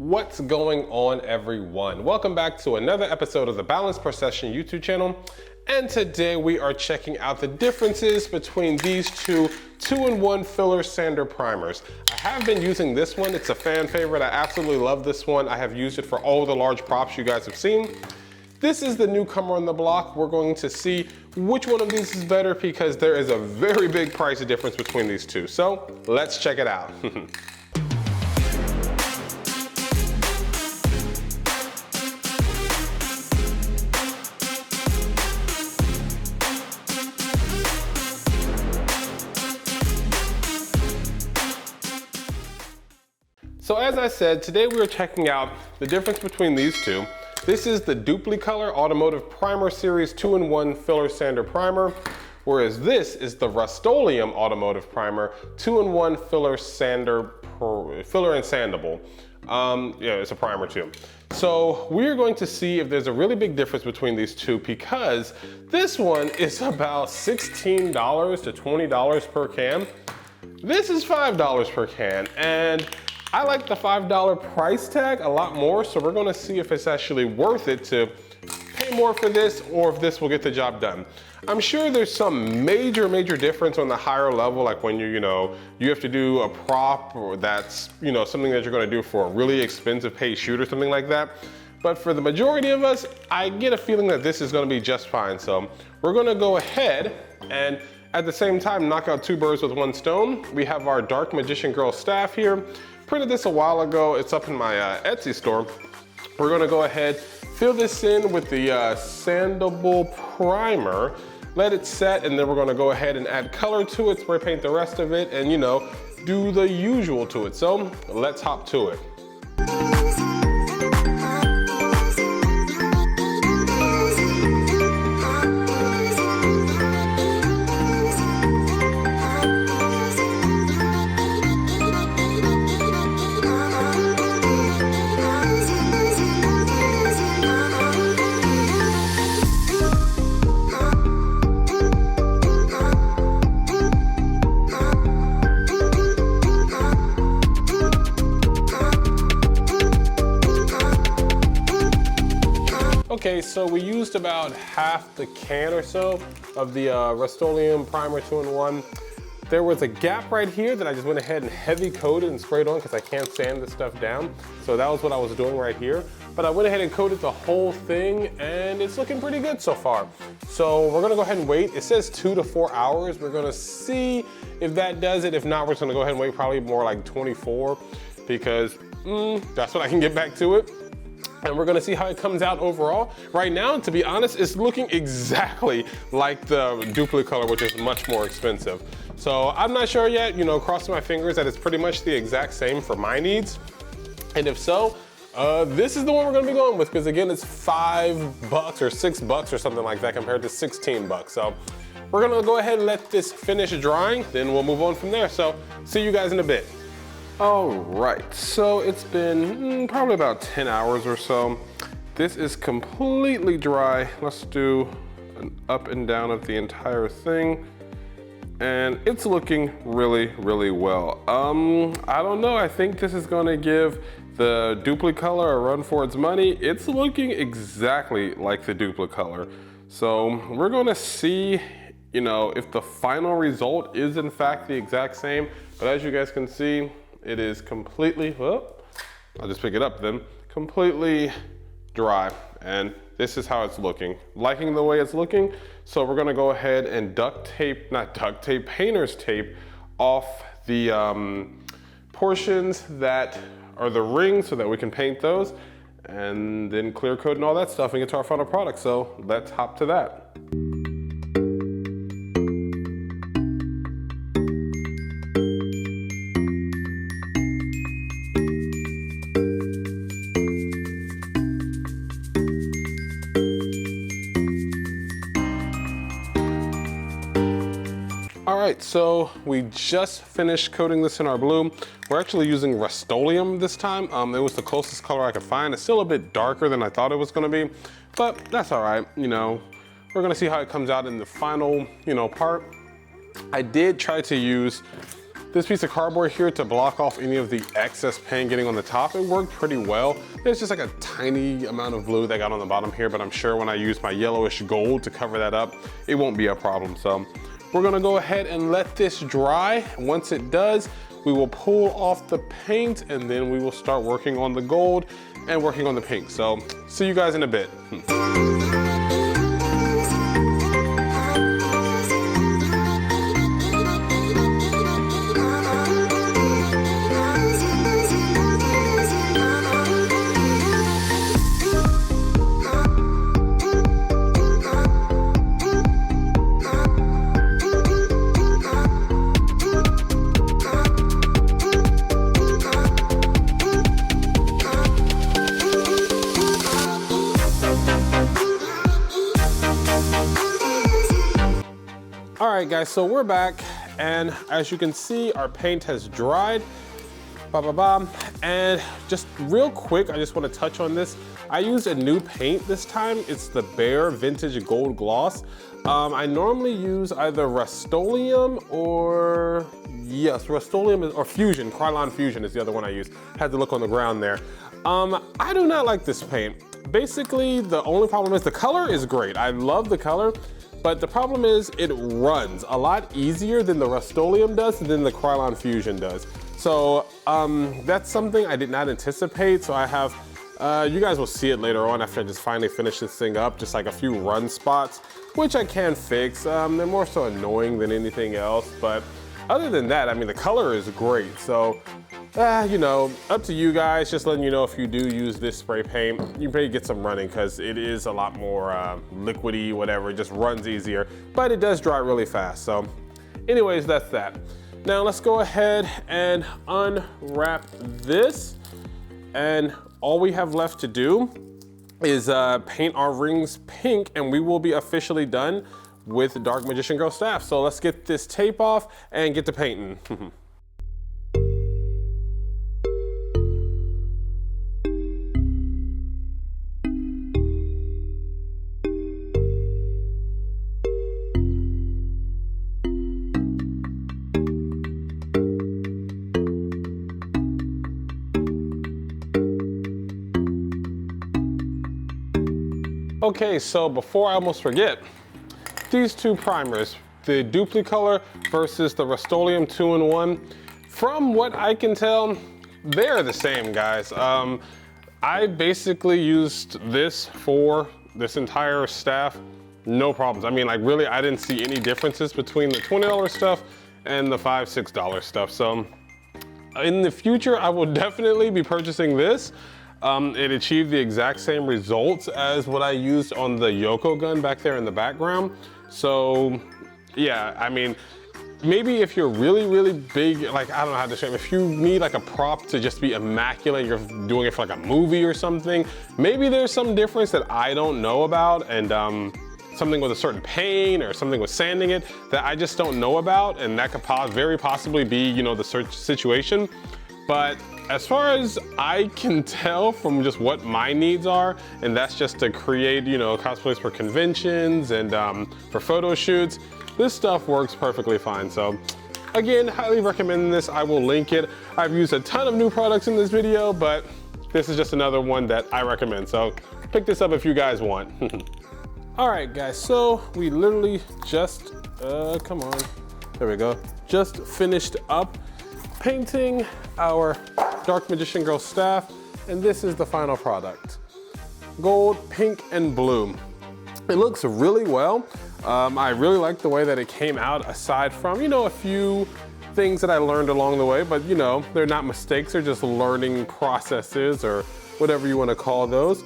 What's going on, everyone? Welcome back to another episode of the Boundless Perception YouTube channel. And today we are checking out the differences between these two 2-in-1 filler sander primers. I have been using this one. It's a fan favorite. I absolutely love this one. I have used it for all the large props you guys have seen. This is the newcomer on the block. We're going to see which one of these is better because there is a very big price difference between these two. So let's check it out. So as I said, today we are checking out the difference between these two. This is the Duplicolor Automotive Primer Series 2-in-1 Filler Sander Primer, whereas this is the Rustoleum Automotive Primer 2-in-1 Filler and Sandable. Yeah, it's a primer too. So we're going to see if there's a really big difference between these two because this one is about $16 to $20 per can. This is $5 per can, and I like the $5 price tag a lot more, so we're gonna see if it's actually worth it to pay more for this or if this will get the job done. I'm sure there's some major difference on the higher level, like when you have to do a prop or that's, something that you're gonna do for a really expensive paid shoot or something like that. But for the majority of us, I get a feeling that this is gonna be just fine. So we're gonna go ahead and at the same time knock out two birds with one stone. We have our Dark Magician Girl staff here. Printed this a while ago. It's up in my Etsy store. We're gonna go ahead, fill this in with the Sandable Primer, let it set, and then we're gonna go ahead and add color to it, spray paint the rest of it, and do the usual to it. So let's hop to it. Okay, so we used about half the can or so of the Rustoleum Primer 2-in-1. There was a gap right here that I just went ahead and heavy coated and sprayed on because I can't sand this stuff down. So that was what I was doing right here. But I went ahead and coated the whole thing and it's looking pretty good so far. So we're gonna go ahead and wait. It says 2 to 4 hours. We're gonna see if that does it. If not, we're just gonna go ahead and wait probably more like 24 because that's when I can get back to it. And we're gonna see how it comes out overall. Right now, to be honest, it's looking exactly like the Duplicolor, which is much more expensive. So I'm not sure yet, crossing my fingers that it's pretty much the exact same for my needs. And if so, this is the one we're gonna be going with because again, it's $5 or $6 or something like that compared to 16 bucks. So we're gonna go ahead and let this finish drying, then we'll move on from there. So see you guys in a bit. All right, so it's been probably about 10 hours or so. This is completely dry. Let's do an up and down of the entire thing. And it's looking really well. I don't know, I think this is gonna give the Duplicolor a run for its money. It's looking exactly like the Duplicolor. So we're gonna see, if the final result is in fact the exact same. But as you guys can see, it is completely, I'll just pick it up then, completely dry. And this is how it's looking. Liking the way it's looking. So we're gonna go ahead and painter's tape off the portions that are the rings so that we can paint those and then clear coat and all that stuff and get to our final product. So let's hop to that. All right, so we just finished coating this in our blue. We're actually using Rustoleum this time. It was the closest color I could find. It's still a bit darker than I thought it was gonna be, but that's all right. We're gonna see how it comes out in the final, part. I did try to use this piece of cardboard here to block off any of the excess paint getting on the top. It worked pretty well. There's just like a tiny amount of blue that got on the bottom here, but I'm sure when I use my yellowish gold to cover that up, it won't be a problem. So we're gonna go ahead and let this dry. Once it does, we will pull off the paint and then we will start working on the gold and working on the pink. So see you guys in a bit. All right guys, so we're back, and as you can see, our paint has dried. And just real quick, I just want to touch on this. I used a new paint this time. It's the Bare Vintage Gold Gloss. I normally use either Rustoleum or, yes, Rustoleum or Fusion. Krylon Fusion is the other one I use. Had to look on the ground there. I do not like this paint. Basically, the only problem is the color is great. I love the color. But the problem is it runs a lot easier than the Rustoleum does than the Krylon Fusion does. So that's something I did not anticipate. So I have, you guys will see it later on after I just finally finish this thing up, just like a few run spots, which I can fix. They're more so annoying than anything else. But other than that, I mean, the color is great. So, you know, up to you guys, just letting you know if you do use this spray paint, you may get some running because it is a lot more liquidy, whatever, it just runs easier, but it does dry really fast. So anyways, that's that. Now let's go ahead and unwrap this. And all we have left to do is paint our rings pink, and we will be officially done with Dark Magician Girl staff. So let's get this tape off and get to painting. Okay, so before I almost forget, these two primers, the Duplicolor versus the Rustoleum 2-in-1, from what I can tell, they're the same, guys. I basically used this for this entire staff, no problems. I mean, like really, I didn't see any differences between the $20 stuff and the $5, $6 stuff. So in the future, I will definitely be purchasing this. It achieved the exact same results as what I used on the Yugioh gun back there in the background. So yeah, I mean, maybe if you're really, really big, like, I don't know how to describe it, if you need like a prop to just be immaculate, you're doing it for like a movie or something, maybe there's some difference that I don't know about, and something with a certain paint or something with sanding it that I just don't know about, and that could very possibly be, you know, the situation. But as far as I can tell from just what my needs are, and that's just to create, you know, cosplays for conventions and for photo shoots, this stuff works perfectly fine. So again, highly recommend this. I will link it. I've used a ton of new products in this video, but this is just another one that I recommend. So pick this up if you guys want. All right, guys, so we literally just, come on, there we go. Just finished up painting our Dark Magician Girl staff, and this is the final product. Gold, pink, and blue. It looks really well. I really like the way that it came out, aside from, you know, a few things that I learned along the way, but you know, they're not mistakes, they're just learning processes or whatever you want to call those.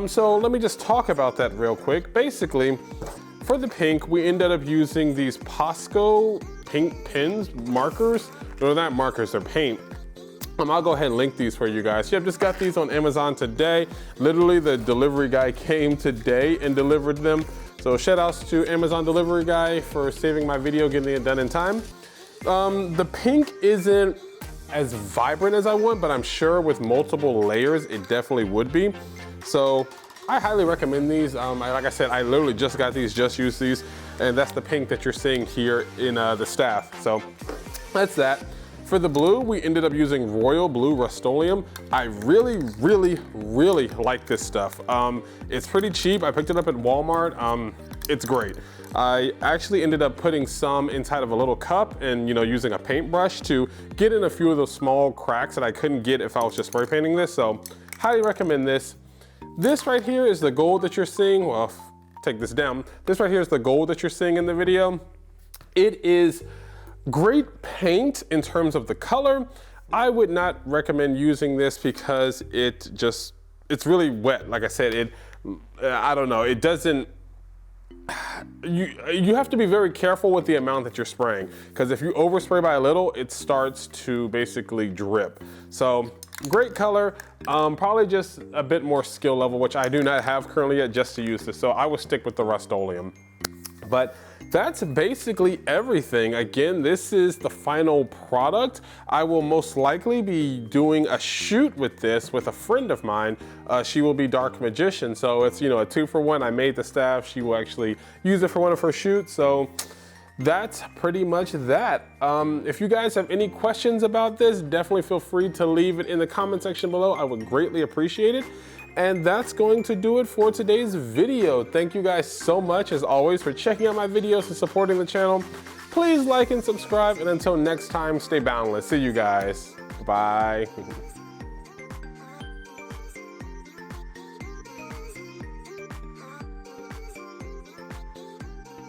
So let me just talk about that real quick. Basically, for the pink, we ended up using these Posca Paint Pens, markers. No, not markers, they're paint. I'll go ahead and link these for you guys. Yep, just got these on Amazon today. Literally, the delivery guy came today and delivered them. So shout outs to Amazon delivery guy for saving my video, getting it done in time. The pink isn't as vibrant as I want, but I'm sure with multiple layers, it definitely would be. So I highly recommend these. Like I said, I literally just got these, just used these, and that's the pink that you're seeing here in the staff. So that's that. For the blue, we ended up using Royal Blue Rustoleum. I really, really, really like this stuff. It's pretty cheap. I picked it up at Walmart. It's great. I actually ended up putting some inside of a little cup and using a paintbrush to get in a few of those small cracks that I couldn't get if I was just spray painting this. So highly recommend this. This right here is the gold that you're seeing. Well, take this down. This right here is the gold that you're seeing in the video. It is great paint in terms of the color. I would not recommend using this because it's really wet. Like I said, I don't know, it doesn't, you have to be very careful with the amount that you're spraying, because if you overspray by a little, it starts to basically drip. So great color, probably just a bit more skill level, which I do not have currently yet just to use this. So I would stick with the Rustoleum. But that's basically everything. Again, this is the final product. I will most likely be doing a shoot with this with a friend of mine. She will be Dark Magician, so it's a 2-for-1. I made the staff. She will actually use it for one of her shoots. So that's pretty much that. If you guys have any questions about this, definitely feel free to leave it in the comment section below. I would greatly appreciate it. And that's going to do it for today's video. Thank you guys so much, as always, for checking out my videos and supporting the channel. Please like and subscribe, and until next time, stay boundless. See you guys. Bye.